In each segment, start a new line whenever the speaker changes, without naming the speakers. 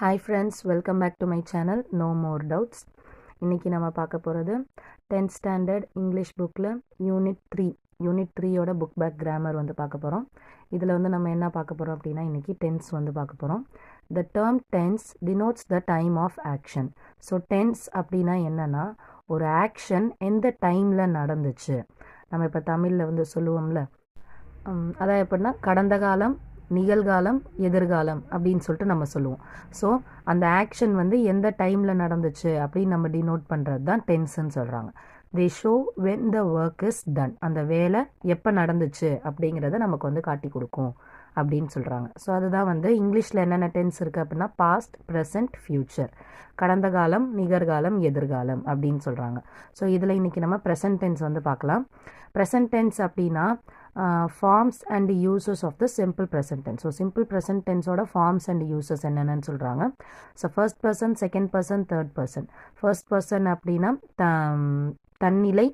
Hi friends, welcome back to my channel No More Doubts. இன்னைக்கு நம்ம பார்க்க போகிறது 10th ஸ்டாண்டர்ட் இங்கிலீஷ் புக்கில் யூனிட் 3யோட புக் பேக் கிராமர் வந்து பார்க்க போகிறோம். இதில் வந்து நம்ம என்ன பார்க்க போகிறோம் அப்படின்னா இன்றைக்கி டென்ஸ் வந்து பார்க்க போகிறோம். The term tense denotes the time of action. So tense அப்படின்னா என்னென்னா ஒரு ஆக்ஷன் எந்த டைமில் நடந்துச்சு. நம்ம இப்போ தமிழில் வந்து சொல்லுவோம்ல, அதான் எப்படின்னா கடந்த காலம், நிகழ்காலம், எதிர்காலம் அப்படின்னு சொல்லிட்டு நம்ம சொல்லுவோம். ஸோ அந்த ஆக்ஷன் வந்து எந்த டைமில் நடந்துச்சு அப்படின்னு நம்ம டினோட் பண்ணுறது தான் டென்ஸ்ன்னு சொல்கிறாங்க. They show when the work is done. அந்த வேலை எப்போ நடந்துச்சு அப்படிங்கிறத நமக்கு வந்து காட்டி கொடுக்கும் அப்படின்னு சொல்கிறாங்க. ஸோ அதுதான் வந்து இங்கிலீஷில் என்னென்ன டென்ஸ் இருக்குது அப்படின்னா பாஸ்ட், ப்ரெசன்ட், ஃப்யூச்சர். கடந்த காலம், நிகழ்காலம், எதிர்காலம் அப்படின்னு சொல்கிறாங்க. ஸோ இதில் இன்றைக்கி நம்ம ப்ரெசன்ட் டென்ஸ் வந்து பார்க்கலாம். ப்ரெசன்ட் டென்ஸ் அப்படின்னா forms and uses of the simple present tense. So simple present டென்ஸோட ஃபார்ம்ஸ் அண்ட் யூசஸ் என்னென்னு சொல்கிறாங்க. So first person, second person, third person. First person அப்படின்னா தன்னிலை,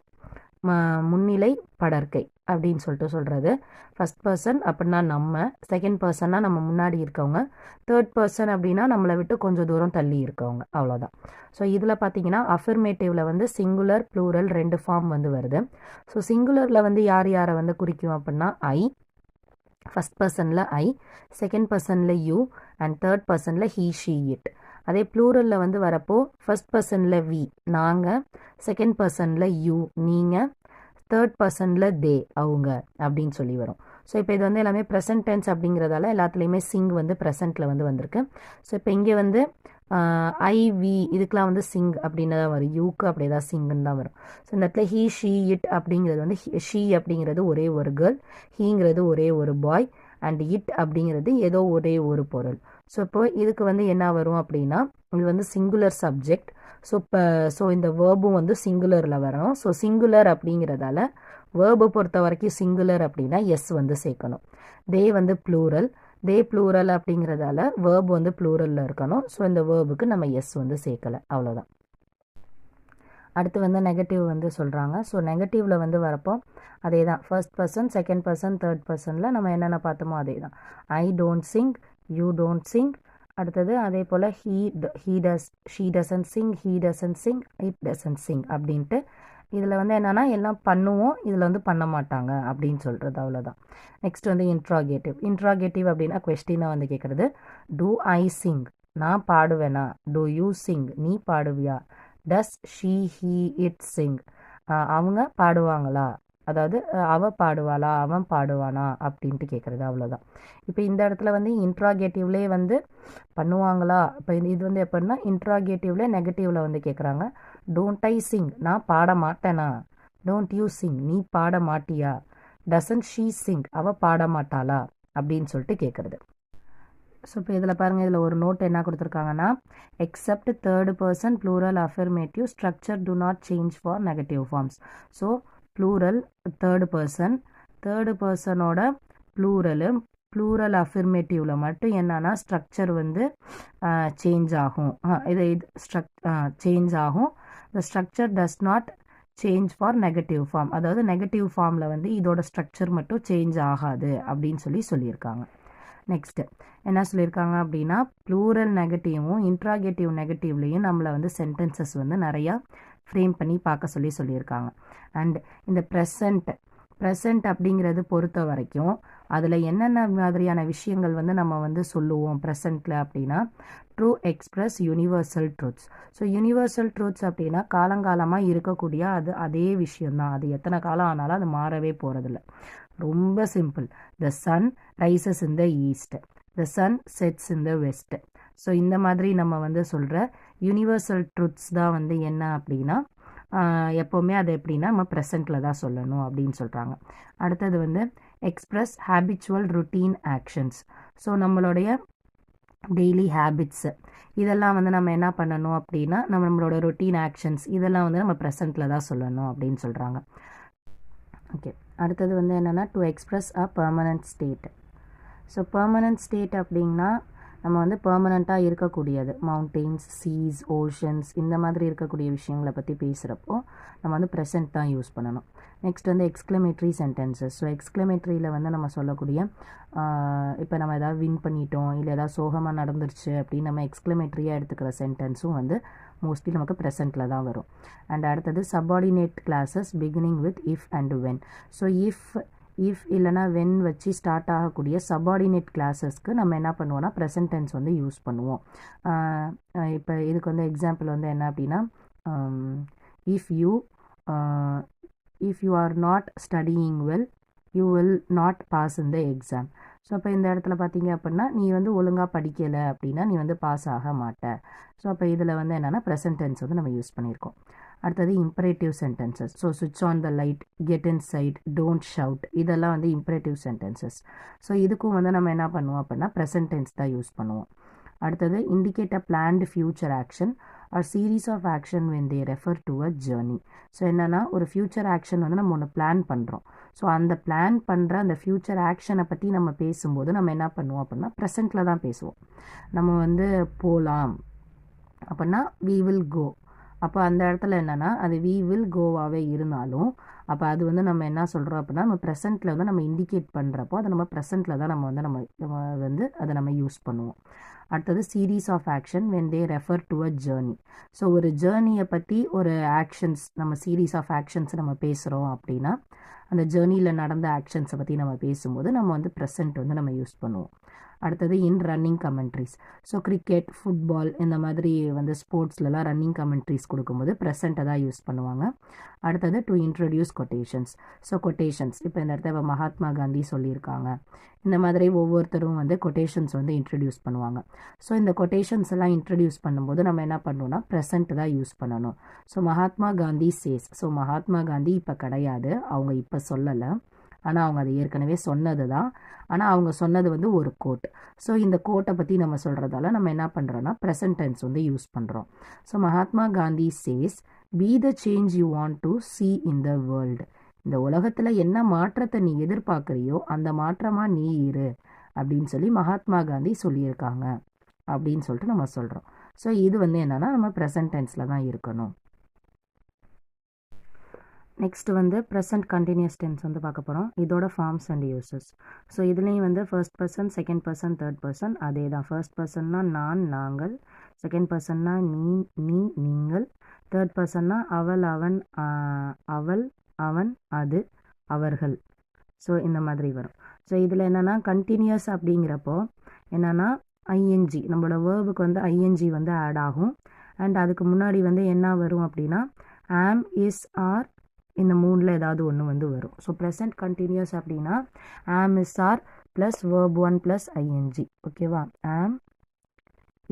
முன்னிலை, படர்க்கை அப்படின்னு சொல்லிட்டு சொல்கிறது. ஃபர்ஸ்ட் பர்சன் அப்படின்னா நம்ம, செகண்ட் பர்சன்னா நம்ம முன்னாடி இருக்கவங்க, தேர்ட் பர்சன் அப்படின்னா நம்மளை விட்டு கொஞ்சம் தூரம் தள்ளி இருக்கவங்க, அவ்வளோதான். ஸோ இதில் பார்த்தீங்கன்னா அஃபர்மேட்டிவில் வந்து சிங்குலர், ப்ளூரல் ரெண்டு ஃபார்ம் வந்து வருது. ஸோ சிங்குலரில் வந்து யார் யாரை வந்து குறிக்கும் அப்படின்னா ஐ, ஃபஸ்ட் பர்சனில் ஐ, செகண்ட் பர்சனில் யூ அண்ட் தேர்ட் பர்சனில் ஹீ, ஷீ, இட். அதே ப்ளூரலில் வந்து வரப்போ ஃபர்ஸ்ட் பர்சனில் வி, நாங்கள், செகண்ட் பர்சனில் யூ, நீங்கள், தேர்ட் பர்சனில் தே, அவங்க அப்படின்னு சொல்லி வரும். ஸோ இப்போ இது வந்து எல்லாமே ப்ரெசன்ட் டென்ஸ் அப்படிங்கிறதால எல்லாத்துலேயுமே சிங் வந்து ப்ரெசண்ட்டில் வந்து வந்திருக்கு. ஸோ இப்போ இங்கே வந்து ஐ, வி இதுக்கெலாம் வந்து சிங் அப்படின்னு தான் வரும். யூக்கு அப்படி தான் சிங்குன்னு தான் வரும். ஸோ இந்த இடத்துல ஹீ, ஷீ, இட் அப்படிங்கிறது வந்து ஷீ அப்படிங்கிறது ஒரே ஒரு கேர்ள், ஹீங்கிறது ஒரே ஒரு பாய் அண்ட் இட் அப்படிங்கிறது ஏதோ ஒரே ஒரு பொருள். ஸோ இப்போ இதுக்கு வந்து என்ன வரும் அப்படின்னா இது வந்து சிங்குலர் சப்ஜெக்ட். ஸோ இந்த வேர்பும் வந்து சிங்குலரில் வரணும். ஸோ சிங்குலர் அப்படிங்கிறதால வேர்பை பொறுத்த வரைக்கும் சிங்குலர் அப்படின்னா எஸ் வந்து சேர்க்கணும். தே வந்து ப்ளூரல், தே ப்ளூரல் அப்படிங்கிறதால வேர்பு வந்து ப்ளூரலில் இருக்கணும். ஸோ இந்த வேர்புக்கு நம்ம எஸ் வந்து சேர்க்கலை, அவ்வளோதான். அடுத்து வந்து நெகட்டிவ் வந்து சொல்கிறாங்க. ஸோ நெகட்டிவில் வந்து வரப்போ அதே தான், first person, second person, third பர்சனில் நம்ம என்னென்ன பார்த்தோமோ அதே தான். I don't sing, you don't sing. அடுத்தது அதே போல் she doesn't sing, he doesn't sing, it doesn't sing அப்படின்ட்டு இதில் வந்து என்னென்னா எல்லாம் பண்ணுவோம், இதில் வந்து பண்ண மாட்டாங்க அப்படின்னு சொல்கிறது, அவ்வளோதான். நெக்ஸ்ட் வந்து இன்ட்ராகேட்டிவ் அப்படின்னா கொஸ்டினாக வந்து கேட்குறது. டூ ஐ சிங், நான் பாடுவேனா. டூ யூ சிங், நீ பாடுவியா. Does she, he, it sing, அவங்க பாடுவாங்களா, அதாவது அவ பாடுவாளா, அவன் பாடுவானா அப்படின்ட்டு கேட்குறது, அவ்வளோதான். இப்போ இந்த இடத்துல வந்து இன்ட்ராகேட்டிவ்லேயே வந்து பண்ணுவாங்களா. இப்போ இது வந்து எப்படின்னா இன்ட்ராகேட்டிவ்ல நெகட்டிவில் வந்து கேட்குறாங்க. டோன்ட் ஐ சிங், நான் பாட மாட்டேனா. டோன்ட் யூ சிங், நீ பாட மாட்டியா. டசன்ட் ஷீ சிங், அவள் பாட மாட்டாளா அப்படின்னு சொல்லிட்டு கேட்குறது. ஸோ இப்போ இதில் பாருங்கள், இதில் ஒரு நோட் என்ன கொடுத்துருக்காங்கன்னா except third person plural affirmative structure to not change for negative forms. So plural third பர்சனோட ப்ளூரல் அஃபர்மேட்டிவில் மட்டும் என்னன்னா ஸ்ட்ரக்சர் வந்து சேஞ்ச் ஆகும். சேஞ்ச் ஆகும். The structure does not change for negative form. அதாவது நெகட்டிவ் ஃபார்மில் வந்து இதோட ஸ்ட்ரக்சர் மட்டும் சேஞ்ச் ஆகாது அப்படின்னு சொல்லியிருக்காங்க. நெக்ஸ்ட்டு என்ன சொல்லியிருக்காங்க அப்படின்னா ப்ளூரல் நெகட்டிவும் இன்ட்ராகேட்டிவ் நெகட்டிவ்லேயும் நம்மளை வந்து சென்டென்சஸ் வந்து நிறையா ஃப்ரேம் பண்ணி பார்க்க சொல்லியிருக்காங்க. அண்ட் இந்த ப்ரெசண்ட் அப்படிங்கிறது பொறுத்த வரைக்கும் அதில் என்னென்ன மாதிரியான விஷயங்கள் வந்து நம்ம வந்து சொல்லுவோம் ப்ரெசண்ட்டில் அப்படின்னா true express universal truths. So universal truths அப்படின்னா காலங்காலமாக இருக்கக்கூடிய அதே விஷயந்தான். அது எத்தனை காலம் ஆனாலும் அது மாறவே போகிறதில்ல. ரொம்ப simple. The sun rises in the east, the sun sets in the west. So இந்த மாதிரி நம்ம வந்து சொல்கிற யூனிவர்சல் ட்ரூத்ஸ் தான் வந்து என்ன அப்படின்னா எப்போவுமே அது எப்படின்னா நம்ம ப்ரெசண்ட்டில் தான் சொல்லணும் அப்படின்னு சொல்கிறாங்க. அடுத்தது வந்து express habitual routine actions. So நம்மளுடைய டெய்லி ஹேபிட்ஸு இதெல்லாம் வந்து நம்ம என்ன பண்ணணும் அப்படின்னா நம்மளோட ரொட்டீன் ஆக்ஷன்ஸ் இதெல்லாம் வந்து நம்ம ப்ரெசண்ட்டில் தான் சொல்லணும் அப்படின்னு சொல்கிறாங்க. ஓகே, அடுத்தது வந்து என்னென்னா to express a permanent state. So permanent state அப்படின்னா நம்ம வந்து பெர்மனண்ட்டாக இருக்கக்கூடியது மவுண்டெயின்ஸ், சீஸ், ஓஷன்ஸ் இந்த மாதிரி இருக்கக்கூடிய விஷயங்களை பற்றி பேசுகிறப்போ நம்ம வந்து ப்ரெசன்ட் தான் யூஸ் பண்ணணும். நெக்ஸ்ட் வந்து எக்ஸ்க்ளமேட்ரி சென்டென்சஸ். ஸோ எக்ஸ்க்ளமேட்ரியில் வந்து நம்ம சொல்லக்கூடிய இப்போ நம்ம எதாவது வின் பண்ணிட்டோம் இல்லை ஏதாவது சோகமாக நடந்துருச்சு அப்படின்னு நம்ம எக்ஸ்க்ளமேட்ரியாக எடுத்துக்கிற சென்டென்ஸும் வந்து மோஸ்ட்லி நமக்கு ப்ரெசென்ட்டில் தான் வரும். அண்ட் அடுத்தது subordinate classes beginning with if and when. So if இல்லைனா வென் வச்சு ஸ்டார்ட் ஆகக்கூடிய சப்பார்டினேட் கிளாஸஸ்க்கு நம்ம என்ன பண்ணுவோம்னா ப்ரெசன்ட் டென்ஸ் வந்து யூஸ் பண்ணுவோம். இப்போ இதுக்கு வந்து எக்ஸாம்பிள் வந்து என்ன அப்படின்னா, if you are not studying well you will not pass in the exam. So அப்போ இந்த இடத்துல பார்த்தீங்க அப்படின்னா நீ வந்து ஒழுங்காக படிக்கலை அப்படின்னா நீ வந்து பாஸ் ஆக மாட்ட. ஸோ அப்போ இதில் வந்து என்னென்னா ப்ரெசன்ட் டென்ஸ் வந்து நம்ம யூஸ் பண்ணியிருக்கோம். அடுத்தது இம்பரேட்டிவ் சென்டென்சஸ். ஸோ சுவிட்ச் on the light, get inside, don't shout, இதெல்லாம் வந்து இம்பரேட்டிவ் சென்டென்சஸ். ஸோ இதுக்கும் வந்து நம்ம என்ன பண்ணுவோம் அப்படின்னா ப்ரெசன்ட் டென்ஸ் தான் யூஸ் பண்ணுவோம். அடுத்தது indicate a planned future action or series of action when they refer to a journey. So என்னென்னா ஒரு ஃபியூச்சர் ஆக்ஷன் வந்து நம்ம ஒன்று பிளான் பண்ணுறோம். ஸோ அந்த பிளான் பண்ணுற அந்த ஃபியூச்சர் ஆக்ஷனை பற்றி நம்ம பேசும்போது நம்ம என்ன பண்ணுவோம் அப்படின்னா ப்ரெசென்ட்டில் தான் பேசுவோம். நம்ம வந்து போகலாம் அப்படின்னா வி வில் கோ. அப்போ அந்த இடத்துல என்னென்னா அது வி வில் கோவாகவே இருந்தாலும் அப்போ அது வந்து நம்ம என்ன சொல்கிறோம் அப்படின்னா நம்ம ப்ரெசென்ட்டில் வந்து நம்ம இண்டிகேட் பண்ணுறப்போ அதை நம்ம ப்ரெசென்ட்டில் தான் நம்ம வந்து அதை நம்ம யூஸ் பண்ணுவோம். அடுத்தது series of action when they refer to a journey. So ஒரு ஜேர்னியை பற்றி ஒரு ஆக்ஷன்ஸ் நம்ம சீரீஸ் ஆஃப் ஆக்ஷன்ஸ் நம்ம பேசுகிறோம் அப்படின்னா அந்த ஜேர்னியில் நடந்த ஆக்ஷன்ஸை பற்றி நம்ம பேசும்போது நம்ம வந்து ப்ரெசென்ட் வந்து நம்ம யூஸ் பண்ணுவோம். அடுத்தது இன் running commentaries. So cricket, football இந்த மாதிரி வந்து ஸ்போர்ட்ஸ்லலாம் ரன்னிங் கமெண்ட்ரிஸ் கொடுக்கும்போது ப்ரெசென்ட்டை தான் யூஸ் பண்ணுவாங்க. அடுத்தது to introduce quotations. So quotations இப்போ இந்த இடத்துல இப்போ மகாத்மா காந்தி சொல்லியிருக்காங்க, இந்த மாதிரி ஒவ்வொருத்தரும் வந்து கொட்டேஷன்ஸ் வந்து இன்ட்ரடியூஸ் பண்ணுவாங்க. ஸோ இந்த கொட்டேஷன்ஸ் எல்லாம் இன்ட்ரடியூஸ் பண்ணும்போது நம்ம என்ன பண்ணணும்னா ப்ரெசென்ட் தான் யூஸ் பண்ணணும். So Mahatma Gandhi says. So Mahatma Gandhi இப்போ கிடையாது, அவங்க இப்போ சொல்லலை, ஆனால் அவங்க அது ஏற்கனவே சொன்னது தான். ஆனால் அவங்க சொன்னது வந்து ஒரு கோட். ஸோ இந்த கோட்டை பற்றி நம்ம சொல்கிறதால நம்ம என்ன பண்ணுறோன்னா ப்ரெசென்ட் டென்ஸ் வந்து யூஸ் பண்ணுறோம். So Mahatma Gandhi says be the change you want to see in the world. இந்த உலகத்தில் என்ன மாற்றத்தை நீ எதிர்பார்க்குறியோ அந்த மாற்றமாக நீ இரு அப்படின்னு சொல்லி மகாத்மா காந்தி சொல்லியிருக்காங்க அப்படின்னு சொல்லிட்டு நம்ம சொல்கிறோம். ஸோ இது வந்து என்னென்னா நம்ம ப்ரெசென்ட் டென்ஸில் தான் இருக்கணும். நெக்ஸ்ட் வந்து ப்ரெசன்ட் கண்டினியூஸ் டென்ஸ் வந்து பார்க்க போகிறோம். இதோட ஃபார்ம்ஸ் அண்ட் யூசஸ். ஸோ இதுலேயும் வந்து first person, second person, third person அதே தான். ஃபர்ஸ்ட் பர்சன்னா நான், நாங்கள். செகண்ட் பர்சன்னா நீ, நீங்கள். தேர்ட் பர்சன்னா அவள், அவன், அது, அவர்கள். ஸோ இந்த மாதிரி வரும். ஸோ இதில் என்னென்னா கண்டினியூஸ் அப்படிங்கிறப்போ என்னென்னா ஐஎன்ஜி, நம்மளோட வேர்புக்கு வந்து ஐஎன்ஜி வந்து ஆட் ஆகும். அண்ட் அதுக்கு முன்னாடி வந்து என்ன வரும் அப்படின்னா ஆம், இஸ், ஆர் இந்த மூணில் ஏதாவது ஒன்று வந்து வரும். ஸோ ப்ரெசன்ட் கண்டினியூஸ் அப்படின்னா am, is, are plus verb 1 plus ING. ஓகேவா? Am,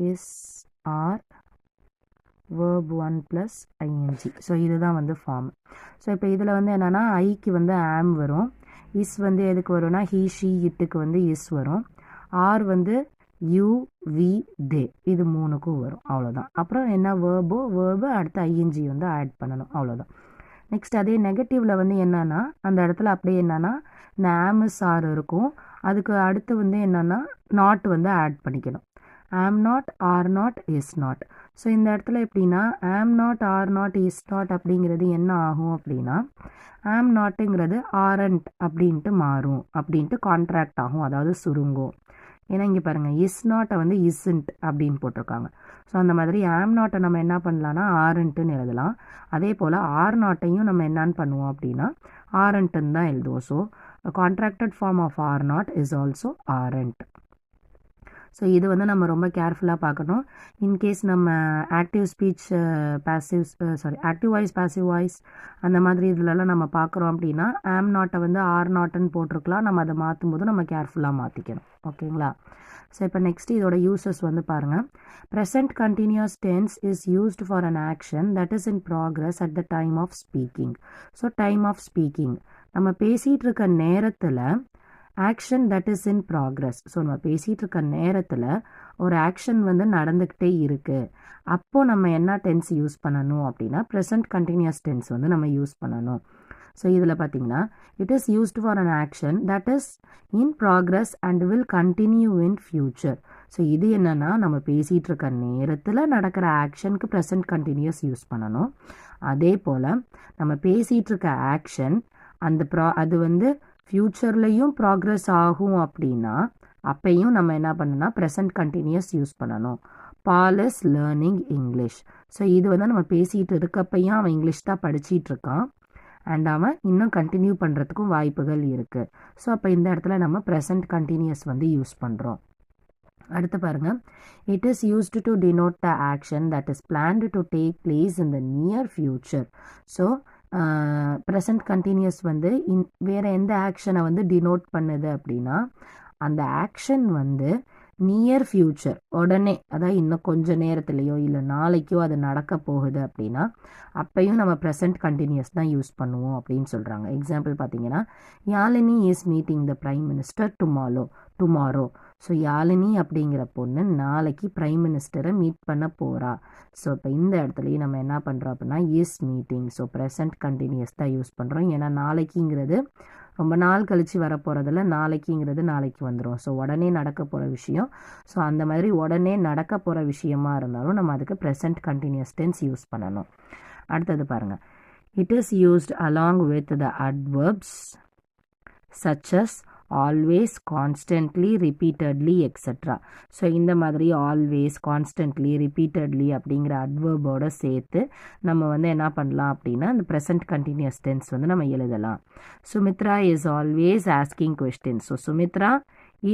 is, are verb 1 plus ING. So இதுதான் வந்து ஃபார்ம். ஸோ இப்போ இதில் வந்து என்னென்னா ஐக்கு வந்து ஆம் வரும், இஸ் வந்து எதுக்கு வரும்னா ஹீ, ஷீ, இட்டுக்கு வந்து இஸ் வரும், ஆர் வந்து யூ, வி, தே இது மூணுக்கும் வரும். அவ்வளோதான். அப்புறம் என்ன வேர்பு அடுத்து ஐஎன்ஜி வந்து ஆட் பண்ணணும். அவ்வளோதான். நெக்ஸ்ட் அதே நெகட்டிவில் வந்து என்னன்னா அந்த இடத்துல அப்படியே என்னன்னா இந்த ஆம், இஸ், ஆர் இருக்கும். அதுக்கு அடுத்து வந்து என்னன்னா நாட் வந்து ஆட் பண்ணிக்கணும். Am not, are not, is not. So இந்த இடத்துல எப்படின்னா am not, are not, is not அப்படிங்கிறது என்ன ஆகும் அப்படின்னா ஆம் நாட்டுங்கிறது ஆரண்ட் அப்படின்ட்டு மாறும், அப்படின்ட்டு கான்ட்ராக்ட் ஆகும், அதாவது சுருங்கும். ஏன்னா இங்கே பாருங்கள் இஸ் நாட்டை வந்து இஸ்ன்ட் அப்படின்னு போட்டிருக்காங்க. ஸோ அந்த மாதிரி ஆம் நாட்டை நம்ம என்ன பண்ணலான்னா ஆரண்ட்டுன்னு எழுதலாம். அதே போல் ஆர் நாட்டையும் நம்ம என்னன்னு பண்ணுவோம் அப்படின்னா ஆரண்ட்டுன்னு தான் எழுதுவோம். So contracted form of are not is also aren't. So இது வந்து நம்ம ரொம்ப கேர்ஃபுல்லாக பார்க்கணும். இன்கேஸ் நம்ம active speech, active voice, passive voice அந்த மாதிரி இதிலலாம் நம்ம பார்க்குறோம் அப்படின்னா ஆம் நாட்டை வந்து ஆர் நாட்டுன்னு போட்டிருக்கலாம். நம்ம அதை மாற்றும் போது நம்ம கேர்ஃபுல்லாக மாற்றிக்கணும். ஓகேங்களா? ஸோ இப்போ நெக்ஸ்ட் இதோட யூசஸ் வந்து பாருங்கள். Present continuous tense is used for an action that is in progress at the time of speaking. So time of speaking நம்ம பேசிகிட்டு இருக்க நேரத்தில் action that is in progress. So நம்ம பேசிகிட்டு இருக்க நேரத்தில் ஒரு ஆக்ஷன் வந்து நடந்துக்கிட்டே இருக்குது. அப்போது நம்ம என்ன டென்ஸ் யூஸ் பண்ணணும் அப்படின்னா ப்ரெசன்ட் கண்டினியூஸ் டென்ஸ் வந்து நம்ம யூஸ் பண்ணணும். ஸோ இதில் பார்த்தீங்கன்னா it is used for an action that is in progress and will continue in future. So இது என்னென்னா நம்ம பேசிகிட்டு இருக்க நேரத்தில் நடக்கிற ஆக்ஷனுக்கு ப்ரெசன்ட் கண்டினியூஸ் யூஸ் பண்ணணும். அதே போல் நம்ம பேசிகிட்டு இருக்க ஆக்ஷன் அது வந்து ஃப்யூச்சர்லேயும் ப்ராக்ரஸ் ஆகும் அப்படின்னா அப்பையும் நம்ம என்ன பண்ணணும்னா ப்ரெசன்ட் கண்டினியூஸ் யூஸ் பண்ணணும். Ball is learning English. So இது வந்து நம்ம பேசிகிட்டு இருக்கப்பையும் அவன் இங்கிலீஷ் தான் படிச்சிட்டு இருக்கான் அண்ட் அவன் இன்னும் கண்டினியூ பண்ணுறதுக்கும் வாய்ப்புகள் இருக்குது. ஸோ அப்போ இந்த இடத்துல நம்ம ப்ரெசன்ட் கண்டினியூஸ் வந்து யூஸ் பண்ணுறோம். அடுத்து பாருங்கள், it is used to denote the action that is planned to take place in the near future. So present continuous வந்து வேறு எந்த ஆக்ஷனை வந்து டினோட் பண்ணுது அப்படின்னா அந்த ஆக்ஷன் வந்து நியர் ஃபியூச்சர் உடனே, அதாவது இன்னும் கொஞ்சம் நேரத்துலையோ இல்லை நாளைக்கோ அது நடக்க போகுது அப்படின்னா அப்பையும் நம்ம ப்ரெசன்ட் கண்டினியூஸ் தான் யூஸ் பண்ணுவோம் அப்படின்னு சொல்கிறாங்க. எக்ஸாம்பிள் பார்த்தீங்கன்னா Yazhini is meeting the prime minister tomorrow. So Yazhini அப்படிங்கிற பொண்ணு நாளைக்கு பிரைம் மினிஸ்டரை மீட் பண்ண போகிறா. ஸோ இப்போ இந்த இடத்துலையும் நம்ம என்ன பண்ணுறோம் அப்படின்னா is meeting. So present continuous தான் யூஸ் பண்ணுறோம். ஏன்னா நாளைக்குங்கிறது ரொம்ப நாள் கழித்து வரப்போகிறதில்ல, நாளைக்குங்கிறது நாளைக்கு வந்துடும். ஸோ உடனே நடக்க போகிற விஷயம். ஸோ அந்த மாதிரி உடனே நடக்க போகிற விஷயமா இருந்தாலும் நம்ம அதுக்கு ப்ரெசன்ட் கண்டினியூஸ் டென்ஸ் யூஸ் பண்ணணும். அடுத்தது பாருங்கள், it is used along with the adverbs such as always, constantly, repeatedly, etc. So இந்த மாதிரி ஆல்வேஸ், கான்ஸ்டன்ட்லி, ரிப்பீட்டட்லி அப்படிங்கிற அட்வர்போட சேர்த்து நம்ம வந்து என்ன பண்ணலாம் அப்படின்னா இந்த ப்ரெசன்ட் கண்டினியூஸ் டென்ஸ் வந்து நம்ம எழுதலாம். Sumitra is always asking questions. So Sumitra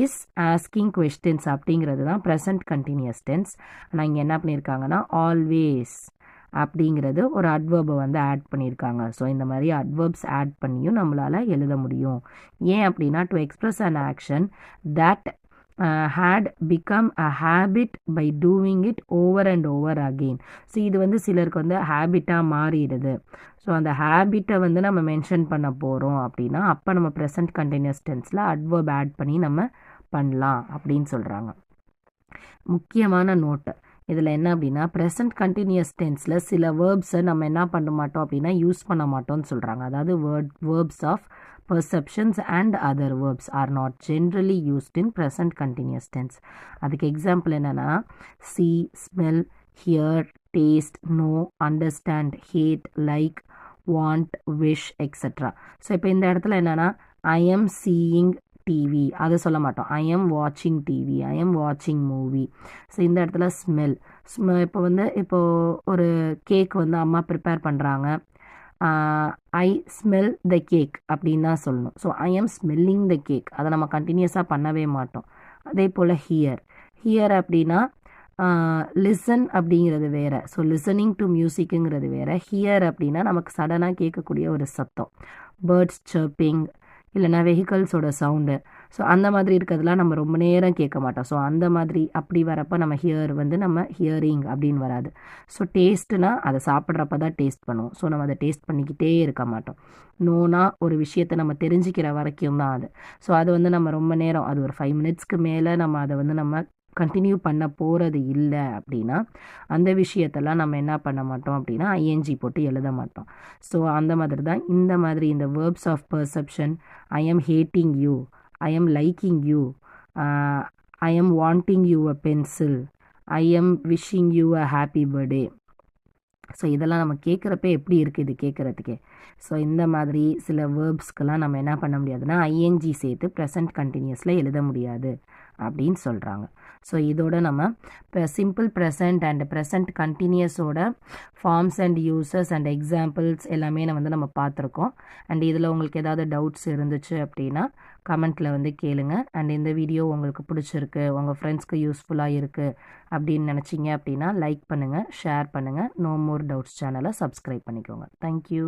is asking questions அப்படிங்கிறது தான் ப்ரெசன்ட் கண்டினியூஸ் டென்ஸ். ஆனால் இங்கே என்ன பண்ணியிருக்காங்கன்னா ஆல்வேஸ் அப்படிங்கிறது ஒரு அட்வர்பை வந்து ஆட் பண்ணியிருக்காங்க. ஸோ இந்த மாதிரி அட்வர்ப்ஸ் ஆட் பண்ணியும் நம்மளால் எழுத முடியும். ஏன் அப்படின்னா to express an action that had become a habit by doing it over and over again. So இது வந்து சிலருக்கு வந்து ஹேபிட்டாக மாறிடுது. ஸோ அந்த ஹேபிட்டை வந்து நம்ம மென்ஷன் பண்ண போகிறோம் அப்படின்னா அப்போ நம்ம ப்ரெசன்ட் கண்டினியூஸ் டென்ஸில் அட்வர்ப் ஆட் பண்ணி நம்ம பண்ணலாம் அப்படின்னு சொல்கிறாங்க. முக்கியமான நோட்டு இதில் என்ன அப்படின்னா ப்ரெசன்ட் கண்டினியூஸ் டென்ஸில் சில வேர்ப்ஸை நம்ம என்ன பண்ண மாட்டோம் அப்படின்னா யூஸ் பண்ண மாட்டோம்னு சொல்கிறாங்க. அதாவது verbs of perceptions and other verbs are not generally used in present continuous tense. அதுக்கு எக்ஸாம்பிள் என்னென்னா see, smell, hear, taste, know, understand, hate, like, want, wish, etc. So இப்போ இந்த இடத்துல என்னென்னா I am seeing டிவி அதை சொல்ல மாட்டோம். I am வாட்சிங் டிவி, ஐ எம் வாட்சிங் மூவி. ஸோ இந்த இடத்துல இப்போ ஒரு கேக் வந்து அம்மா ப்ரிப்பேர் பண்ணுறாங்க. ஐ ஸ்மெல் த கேக் அப்படின்னு தான் சொல்லணும். So I am smelling the cake அதை நம்ம கண்டினியூஸாக பண்ணவே மாட்டோம். அதே போல் ஹியர் அப்படின்னா லிசன் அப்படிங்கிறது வேறு. ஸோ லிசனிங் டு மியூசிக்குங்கிறது வேறு. ஹியர் அப்படின்னா நமக்கு சடனாக கேட்கக்கூடிய ஒரு சத்தம், பேர்ட்ஸ் சர்ப்பிங் இல்லைனா வெஹிக்கல்ஸோட சவுண்டு. ஸோ அந்த மாதிரி இருக்கிறதுலாம் நம்ம ரொம்ப நேரம் கேட்க மாட்டோம். ஸோ அந்த மாதிரி அப்படி வரப்போ நம்ம ஹியர் வந்து நம்ம ஹியரிங் அப்படின்னு வராது. ஸோ டேஸ்ட்டுனா அதை சாப்பிட்றப்ப தான் டேஸ்ட் பண்ணுவோம். ஸோ நம்ம அதை டேஸ்ட் பண்ணிக்கிட்டே இருக்க மாட்டோம். நோனா ஒரு விஷயத்தை நம்ம தெரிஞ்சுக்கிற வரைக்கும் தான் அது. ஸோ அது வந்து நம்ம ரொம்ப நேரம், அது ஒரு 5 மினிட்ஸ்க்கு மேலே நம்ம அதை வந்து நம்ம கண்டினியூ பண்ண போகிறது இல்லை அப்படின்னா அந்த விஷயத்தெல்லாம் நம்ம என்ன பண்ண மாட்டோம் அப்படின்னா ஐஎன்ஜி போட்டு எழுத மாட்டோம். ஸோ அந்த மாதிரி தான் இந்த மாதிரி இந்த verbs of perception, I am hating you, I am liking you, I am wanting you a pencil, I am wishing you a happy birthday. So இதெல்லாம் நம்ம கேட்குறப்ப எப்படி இருக்குது இது கேட்குறதுக்கே. ஸோ இந்த மாதிரி சில வேர்ப்ஸ்க்கெல்லாம் நம்ம என்ன பண்ண முடியாதுன்னா ஐஎன்ஜி சேர்த்து ப்ரெசன்ட் கண்டினியூஸில் எழுத முடியாது அப்படின்னு சொல்கிறாங்க. ஸோ இதோட நம்ம இப்போ சிம்பிள் ப்ரெசன்ட் அண்ட் ப்ரெசன்ட் கண்டினியூஸோட forms and uses and examples எல்லாமே நம்ம பார்த்துருக்கோம். அண்ட் இதில் உங்களுக்கு ஏதாவது டவுட்ஸ் இருந்துச்சு அப்படின்னா கமெண்ட்டில் வந்து கேளுங்க. அண்ட் இந்த வீடியோ உங்களுக்கு பிடிச்சிருக்கு, உங்கள் ஃப்ரெண்ட்ஸ்க்கு யூஸ்ஃபுல்லாக இருக்குது அப்படின்னு நினச்சிங்க அப்படின்னா லைக் பண்ணுங்கள், ஷேர் பண்ணுங்கள். நோ மோர் டவுட்ஸ் சேனலை சப்ஸ்கிரைப் பண்ணிக்கோங்க. தேங்க்யூ.